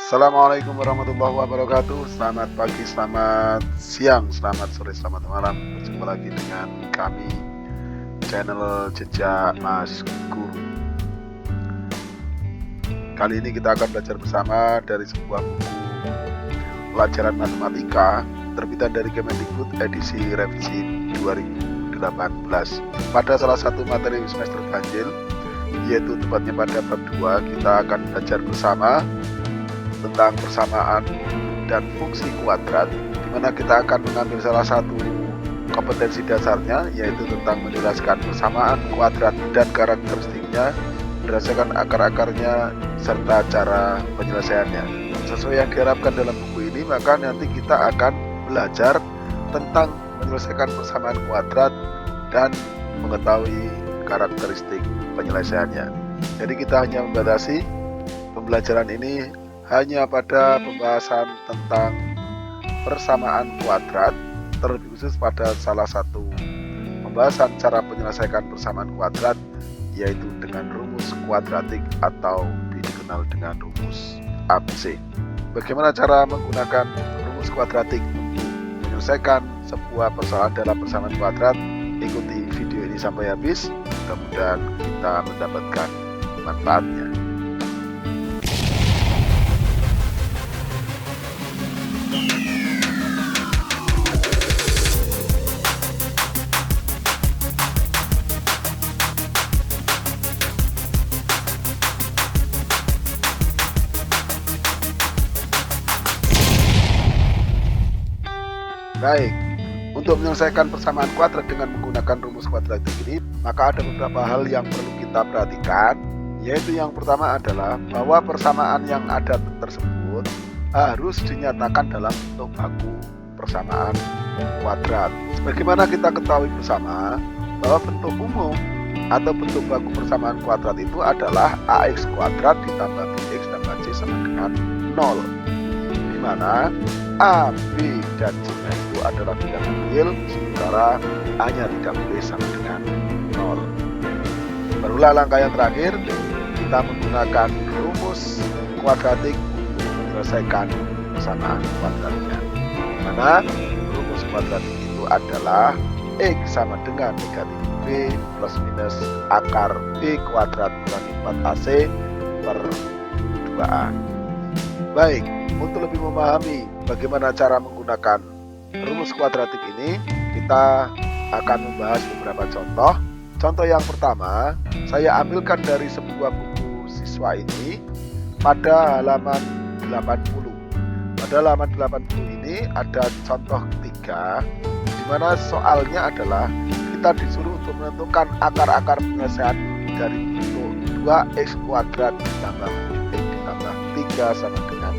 Assalamualaikum warahmatullahi wabarakatuh. Selamat pagi, selamat siang, selamat sore, selamat malam. Berjumpa lagi dengan kami, channel Jejak Mas Guru. Kali ini kita akan belajar bersama dari sebuah buku pelajaran matematika terbitan dari Kemendikbud edisi revisi 2018. Pada salah satu materi semester ganjil, yaitu tepatnya pada bab 2, kita akan belajar bersama tentang persamaan dan fungsi kuadrat, di mana kita akan mengambil salah satu kompetensi dasarnya, yaitu tentang menjelaskan persamaan kuadrat dan karakteristiknya berdasarkan akar-akarnya serta cara penyelesaiannya. Sesuai yang diharapkan dalam buku ini, maka nanti kita akan belajar tentang menyelesaikan persamaan kuadrat dan mengetahui karakteristik penyelesaiannya. Jadi kita hanya membatasi pembelajaran ini hanya pada pembahasan tentang persamaan kuadrat, terlebih khusus pada salah satu pembahasan cara menyelesaikan persamaan kuadrat, yaitu dengan rumus kuadratik atau dikenal dengan rumus ABC. Bagaimana cara menggunakan rumus kuadratik untuk menyelesaikan sebuah persoalan dalam persamaan kuadrat? Ikuti video ini sampai habis, mudah-mudahan kita mendapatkan manfaatnya. Baik, untuk menyelesaikan persamaan kuadrat dengan menggunakan rumus kuadratik ini, maka ada beberapa hal yang perlu kita perhatikan, yaitu yang pertama adalah bahwa persamaan yang ada tersebut harus dinyatakan dalam bentuk baku persamaan kuadrat. Sebagaimana kita ketahui bersama bahwa bentuk umum atau bentuk baku persamaan kuadrat itu adalah ax kuadrat ditambah bx tambah c sama dengan 0, di mana a, b, dan c itu adalah bilangan real, sementara a-nya tidak boleh sama dengan 0. Barulah langkah yang terakhir, kita menggunakan rumus kuadratik untuk menyelesaikan persamaan kuadratnya, di mana rumus kuadratik itu adalah x sama dengan negatif b plus minus akar b kuadrat kurangi 4ac per 2a. Baik, untuk lebih memahami bagaimana cara menggunakan rumus kuadratik ini, kita akan membahas beberapa contoh. Contoh yang pertama, saya ambilkan dari sebuah buku siswa ini pada halaman 80. Pada halaman 80 ini ada contoh ketiga, di mana soalnya adalah kita disuruh untuk menentukan akar-akar penyelesaian dari bentuk 2x kuadrat ditambah 7x ditambah 3 sama dengan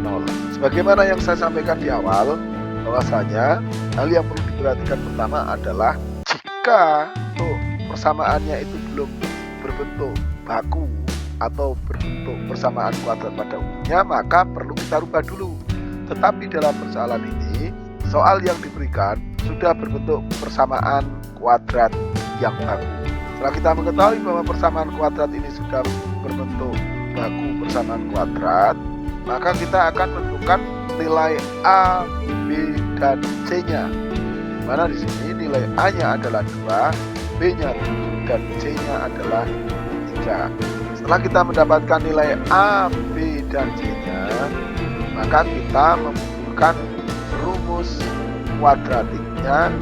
0. Sebagaimana yang saya sampaikan di awal, bahwasanya hal yang perlu diperhatikan pertama adalah jika persamaannya itu belum berbentuk baku atau berbentuk persamaan kuadrat pada umumnya, maka perlu kita rubah dulu. Tetapi dalam persoalan ini, soal yang diberikan sudah berbentuk persamaan kuadrat yang baku. Setelah kita mengetahui bahwa persamaan kuadrat ini sudah berbentuk baku persamaan kuadrat, maka kita akan menentukan nilai A, B, dan C-nya. Di mana di sini nilai A-nya adalah 2, B-nya 7, dan C-nya adalah 3. Setelah kita mendapatkan nilai A, B, dan C-nya, maka kita membutuhkan rumus kuadratiknya,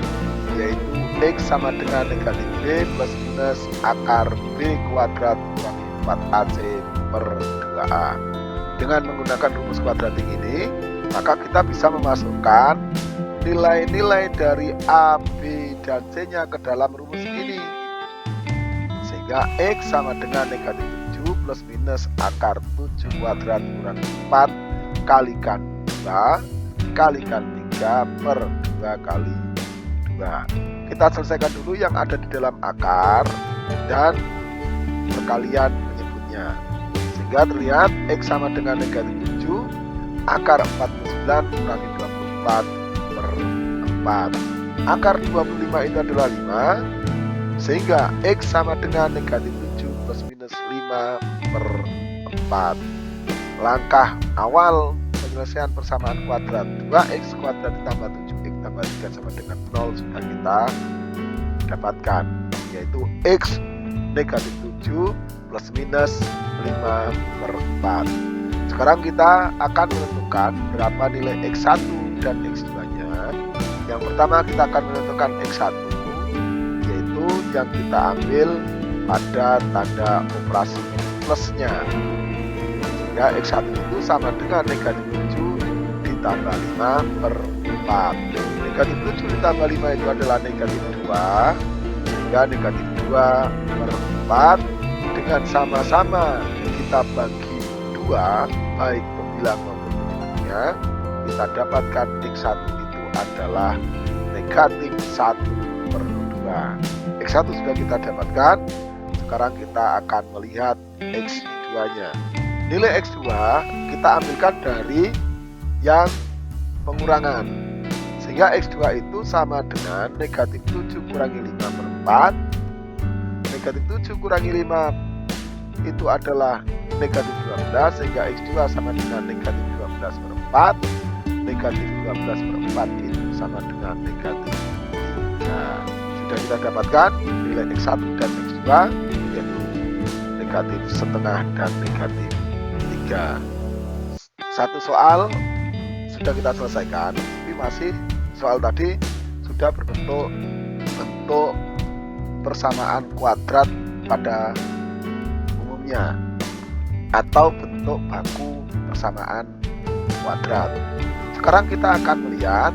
yaitu x sama dengan negatif b plus minus akar b kuadrat kurangi 4ac per 2a. Dengan menggunakan rumus kuadratik ini, maka kita bisa memasukkan nilai-nilai dari A, B, dan C-nya ke dalam rumus ini. Sehingga X sama dengan negatif 7 plus minus akar 7 kuadrat kurangi 4 kalikan 2 kalikan 3 per 2 kali 2. Kita selesaikan dulu yang ada di dalam akar dan perkalian menyebutnya. Sehingga terlihat X sama dengan negatif 7 akar 49 kurangi 24 per 4. Akar 25 itu adalah 5, sehingga X sama dengan negatif 7 plus minus 5 per 4. langkah awal penyelesaian persamaan kuadrat 2x kuadrat ditambah 7x tambah 3 sama dengan 0 sudah kita dapatkan, yaitu x negatif 7 plus minus 5/4. Sekarang kita akan menentukan berapa nilai x1 dan x2 nya. Yang pertama kita akan menentukan x1, yaitu yang kita ambil pada tanda operasi plusnya, sehingga x1 itu sama dengan negatif 7 ditambah 5/4. Negatif 7 ditambah 5 itu adalah negatif 2, sehingga negatif 2/4 dengan sama-sama kita bagi 2 baik pembilang maupun penyebutnya, kita dapatkan x1 itu adalah negatif 1/2. x1 sudah kita dapatkan. Sekarang kita akan melihat x2 nya. Nilai x2 kita ambilkan dari yang pengurangan, sehingga x2 itu sama dengan negatif 7 kurangi 5/4. Negatif 7 kurangi 5 itu adalah negatif 12, sehingga x2 sama dengan negatif 12/4. Negatif 12/4 itu sama dengan negatif 3. Sudah kita dapatkan nilai x1 dan x2, yaitu negatif setengah dan negatif 3. Satu soal sudah kita selesaikan, tapi masih soal tadi sudah berbentuk persamaan kuadrat pada umumnya atau bentuk baku persamaan kuadrat. Sekarang kita akan melihat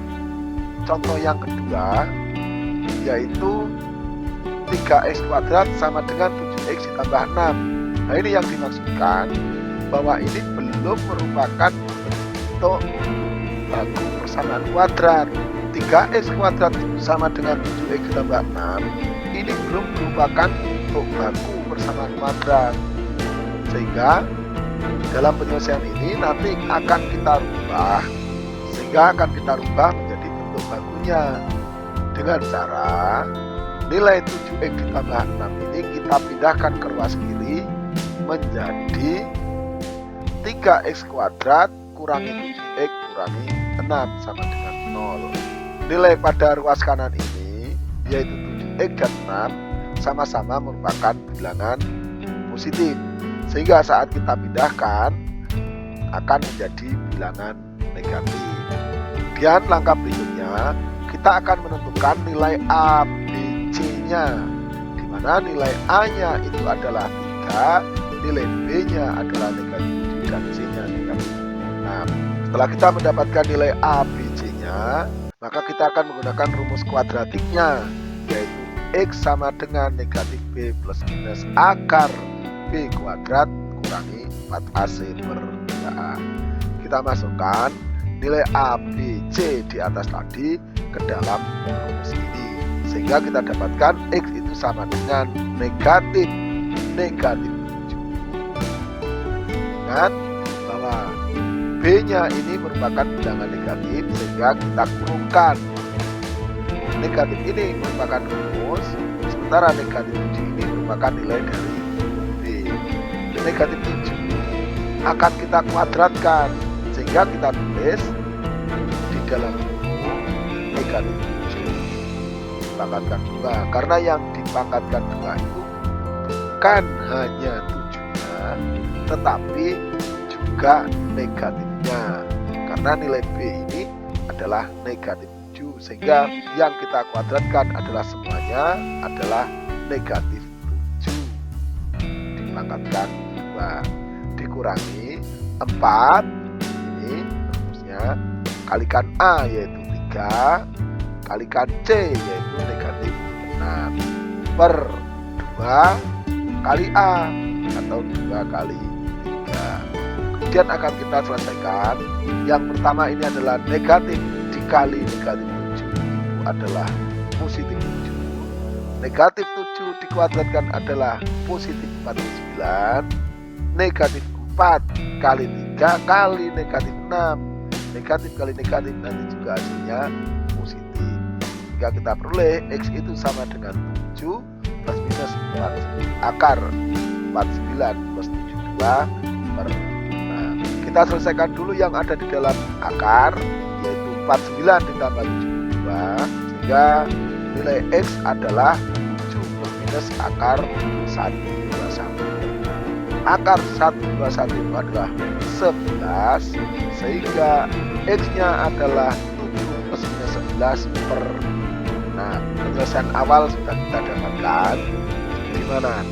contoh yang kedua, yaitu 3x kuadrat sama dengan 7x ditambah 6. Nah, ini yang dimaksudkan bahwa ini belum merupakan bentuk baku persamaan kuadrat. 3x kuadrat sama dengan 7x ditambah 6 ini belum merupakan bentuk baku persamaan kuadrat, sehingga dalam penyelesaian ini nanti akan kita rubah menjadi bentuk bakunya dengan cara nilai 7x ditambah 6 ini kita pindahkan ke ruas kiri menjadi 3x kuadrat kurangi 7x kurangi 6 sama dengan 0. Nilai pada ruas kanan ini yaitu 7x dan 6 sama-sama merupakan bilangan positif, sehingga saat kita pindahkan akan menjadi bilangan negatif. Kemudian langkah berikutnya kita akan menentukan nilai A, B, C-nya, di mana nilai A-nya itu adalah 3, nilai B-nya adalah negatif 7 dan C-nya negatif 6. Setelah kita mendapatkan nilai A, B, C-nya, maka kita akan menggunakan rumus kuadratiknya, yaitu X sama dengan negatif B plus minus akar B kuadrat kurangi 4AC per 3A. Kita masukkan nilai A, B, C di atas tadi ke dalam rumus ini, sehingga kita dapatkan X itu sama dengan negatif 7. Ingat bahwa B-nya ini merupakan bilangan negatif, sehingga kita kurungkan negatif ini merupakan rumus, sementara negatif 7 ini merupakan nilai dari B. Negatif 7 akan kita kuadratkan, sehingga kita tulis di dalam buku negatif 7 dipangkatkan 2, karena yang dipangkatkan 2 itu bukan hanya 7-nya tetapi juga negatifnya, karena nilai B ini adalah negatif 7, sehingga yang kita kuadratkan adalah semuanya adalah negatif 7 dipangkatkan 2 dikurangi 4, ini rumusnya, kalikan A yaitu 3, kalikan C yaitu negatif 6 per 2 kali A atau 2 kali 3. Kemudian akan kita selesaikan. Yang pertama ini adalah negatif dikali negatif 7 itu adalah positif 7. Negatif 7 dikuadratkan adalah positif 49. Negatif 4 kali 3 kali negatif 6. Negatif kali negatif nanti juga hasilnya positif. Jika kita peroleh X itu sama dengan 7 plus minus 4 akar 49 plus 72 per 6. kita selesaikan dulu yang ada di dalam akar, yaitu 49 ditambah 72, sehingga nilai X adalah 7 plus minus akar 121. Akar 121 itu adalah 11, sehingga X-nya adalah 7 plus minus 11 per 6. Penyelesaian awal sudah kita dapatkan, di mana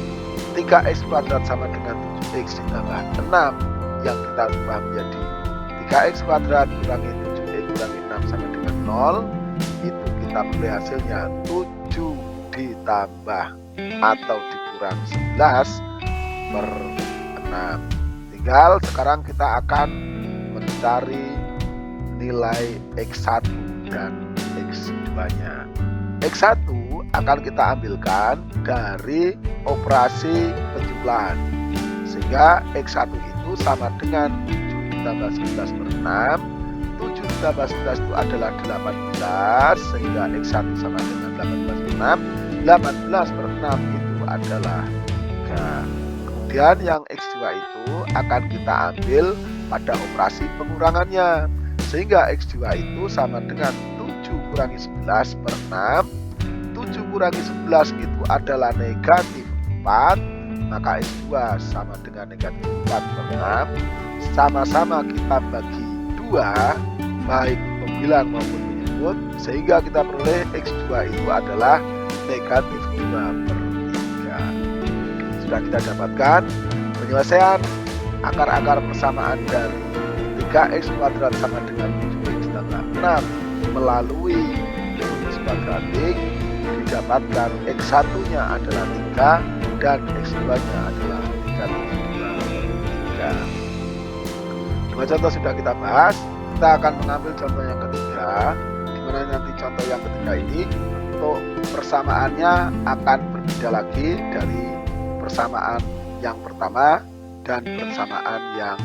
3x kuadrat sama dengan 7x ditambah 6 yang kita ubah menjadi 3x kuadrat kurangi 7x kurangi 6 sama dengan 0. Itu kita peroleh hasilnya 7 ditambah atau dikurang 11 per 6. Tinggal sekarang kita akan mencari nilai X1 dan X2 nya. X1 akan kita ambilkan dari operasi penjumlahan, sehingga X1 itu sama dengan 7 ditambah 11 per 6. 7 ditambah 11 itu adalah 18, sehingga X1 sama dengan 18 per 6. 18 per 6 itu adalah 3. Kemudian yang X2 itu akan kita ambil pada operasi pengurangannya, sehingga X2 itu sama dengan 7 kurangi 11 per 6. 7 kurangi 11 itu adalah negatif 4, maka X2 sama dengan negatif 4 per 6. Sama-sama kita bagi 2, baik pembilang maupun penyebut, sehingga kita peroleh X2 itu adalah negatif 2 per 3. Sudah kita dapatkan penyelesaian akar-akar persamaan dari 3x kuadrat sama dengan 7x tambah 6 melalui rumus kuadratik. Didapatkan X1 nya adalah 3 dan X2 nya adalah negatif 2 per 3. Dua contoh sudah kita bahas. Kita akan mengambil contoh yang ketiga, di mana nanti contoh yang ketiga ini untuk persamaannya akan berbeda lagi dari persamaan yang pertama dan persamaan yang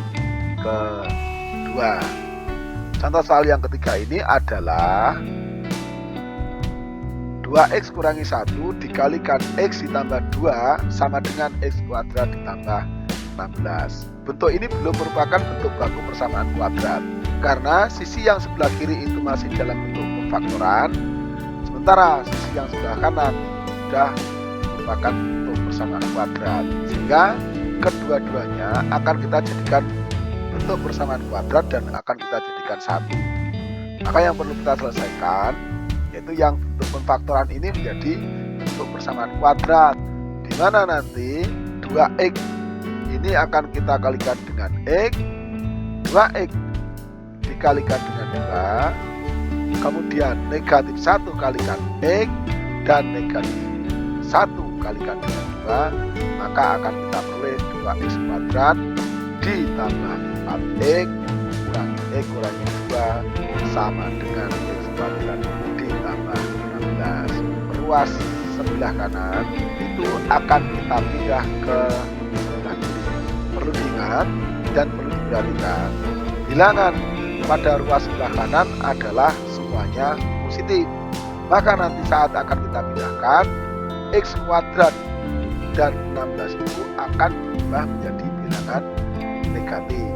kedua. Contoh soal yang ketiga ini adalah 2x kurangi 1 dikalikan x ditambah 2 sama dengan x kuadrat ditambah 16. Bentuk ini belum merupakan bentuk baku persamaan kuadrat, karena sisi yang sebelah kiri itu masih dalam bentuk pemfaktoran, sementara sisi yang sebelah kanan sudah merupakan bentuk persamaan kuadrat, sehingga kedua-duanya akan kita jadikan bentuk persamaan kuadrat dan akan kita jadikan satu. Maka yang perlu kita selesaikan yaitu yang bentuk pemfaktoran ini menjadi bentuk persamaan kuadrat, di mana nanti 2x ini akan kita kalikan dengan x, 2x dikalikan dengan 2, kemudian negatif 1 kalikan x dan negatif 1 kalikan dengan 2, maka akan kita peroleh 2x kuadrat ditambah 4x kurangi x kurangi 2 sama dengan x kuadrat ditambah 16. Ruas sebelah kanan itu akan kita pindah ke sebelah kiri. Perlu diingat dan perlu diperhatikan, bilangan pada ruas sebelah kanan adalah semuanya positif. Maka nanti saat akan kita pindahkan, x kuadrat dan 16 itu akan berubah menjadi bilangan negatif,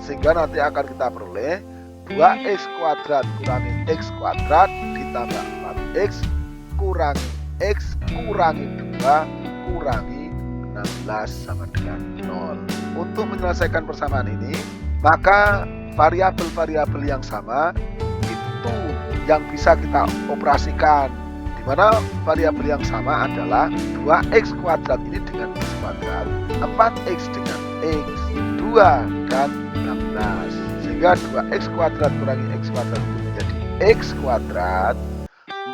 sehingga nanti akan kita peroleh 2x kuadrat kurangi x kuadrat ditambah 4x kurangi x kurangi 2 kurangi 16 sama dengan 0. Untuk menyelesaikan persamaan ini, maka variabel-variabel yang sama itu yang bisa kita operasikan, di mana variabel yang sama adalah 2x kuadrat ini dengan x kuadrat, 4x dengan x, 2 dan 16, sehingga 2x kuadrat kurangi x kuadrat itu menjadi x kuadrat,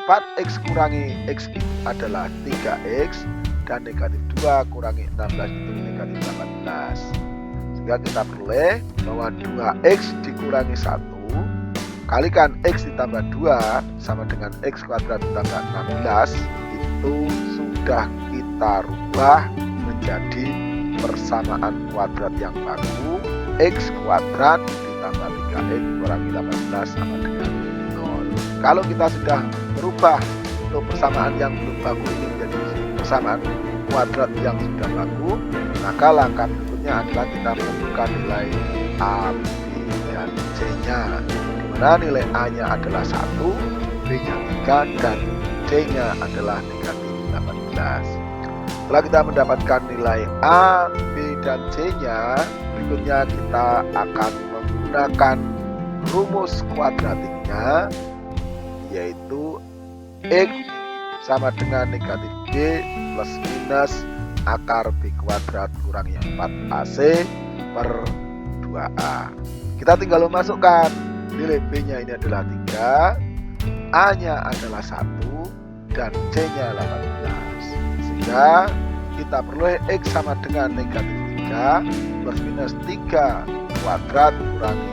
4x kurangi x itu adalah 3x, dan negatif 2 kurangi 16 itu negatif 18, sehingga kita peroleh bahwa 2x dikurangi 1 kalikan x ditambah 2 sama dengan x kuadrat ditambah 16 itu sudah kita rubah menjadi persamaan kuadrat yang baku, x kuadrat ditambah 3x kurangi 18 sama dengan 0. Kalau kita sudah merubah untuk persamaan yang belum baku ini menjadi persamaan kuadrat yang sudah baku, maka langkah berikutnya adalah kita menentukan nilai A, B, dan C-nya. Dimana nilai A-nya adalah 1, B-nya 3, dan C-nya adalah negatif 18. Setelah kita mendapatkan nilai A, B, dan C-nya, berikutnya kita akan menggunakan rumus kuadratiknya, yaitu X sama dengan negatif B plus minus akar B kuadrat kurangi 4AC per 2A. Kita tinggal memasukkan nilai B-nya ini adalah 3, A-nya adalah 1, dan C-nya 18. Sehingga kita peroleh X sama dengan negatif 3 plus minus 3 kuadrat kurangi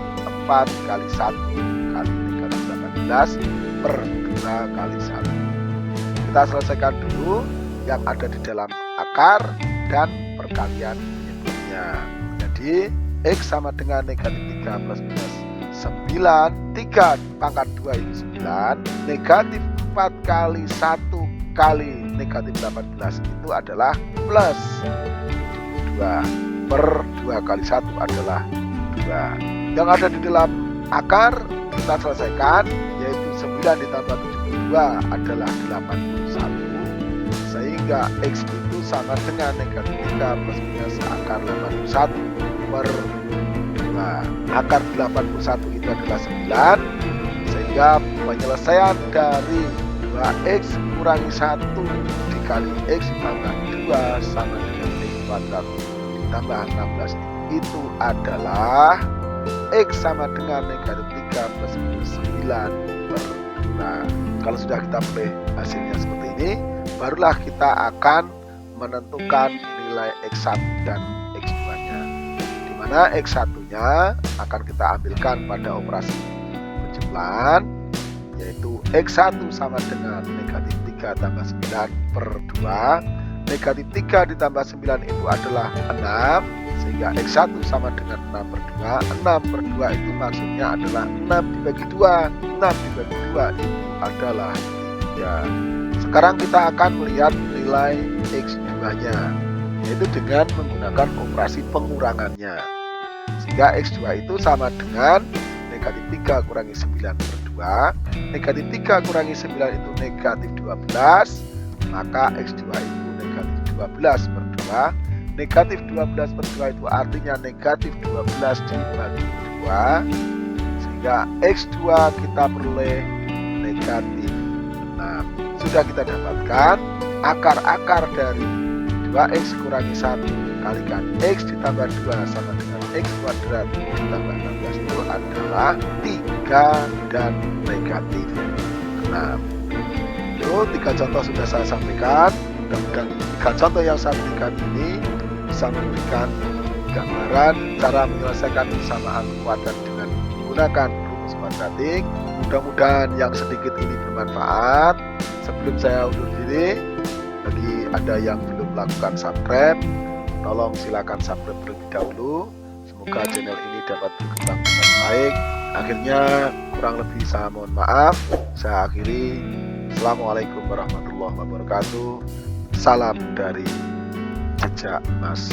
4 kali 1 kali negatif 18 per 2 kali 1. Kita selesaikan dulu yang ada di dalam akar dan perkalian penyebutnya. Jadi X sama dengan negatif 3 plus minus 9, 3 pangkat 2 itu 9, negatif 4 kali 1 kali negatif 18 itu adalah plus 2 per 2 kali 1 adalah 2. Yang ada di dalam akar kita selesaikan, yaitu 9 ditambah 72 adalah 81, sehingga X itu sama dengan negatif 3 plus minus akar 81 per 2. Akar 81 itu adalah 9, sehingga penyelesaian dari 2X kurangi 1 dikali X tambah 2 sama dengan X kuadrat ditambah 16 itu adalah X sama dengan negatif 3 plus minus 9 per 2. Kalau sudah kita peroleh hasilnya seperti ini, barulah kita akan menentukan nilai X1 dan X2-nya. Di mana X1-nya akan kita ambilkan pada operasi penjumlahan, yaitu X1 sama dengan negatif 3 tambah 9 per 2. Negatif 3 ditambah 9 itu adalah 6, sehingga X1 sama dengan 6 per 2. 6 per 2 itu maksudnya adalah 6 dibagi 2. 6 dibagi 2 itu adalah 3. Sekarang kita akan melihat nilai X2-nya, yaitu dengan menggunakan operasi pengurangannya. Sehingga X2 itu sama dengan negatif 3 kurangi 9 per 2. Negatif 3 kurangi 9 itu negatif 12, maka X2 itu negatif 12 per 2. Negatif 12 per 2 itu artinya negatif 12 dibagi 2, sehingga X2 kita peroleh negatif 6. Sudah kita dapatkan akar-akar dari 2X kurangi 1 kalikan X ditambah 2 sama dengan X kuadrat ditambah 16 itu adalah 3 dan negatif 6. Itu 3 contoh sudah saya sampaikan. Mudah-mudahan 3 contoh yang saya berikan ini bisa memberikan gambaran cara menyelesaikan persamaan kuadrat dengan menggunakan rumus kuadratik. Mudah-mudahan yang sedikit ini bermanfaat. Sebelum saya undur diri, bagi Anda yang belum melakukan subscribe, tolong silakan subscribe terlebih dahulu. Semoga channel ini dapat berkembang dengan baik. Akhirnya kurang lebih saya mohon maaf. Saya akhiri. Assalamualaikum warahmatullahi wabarakatuh. Salam dari Jejak Mas.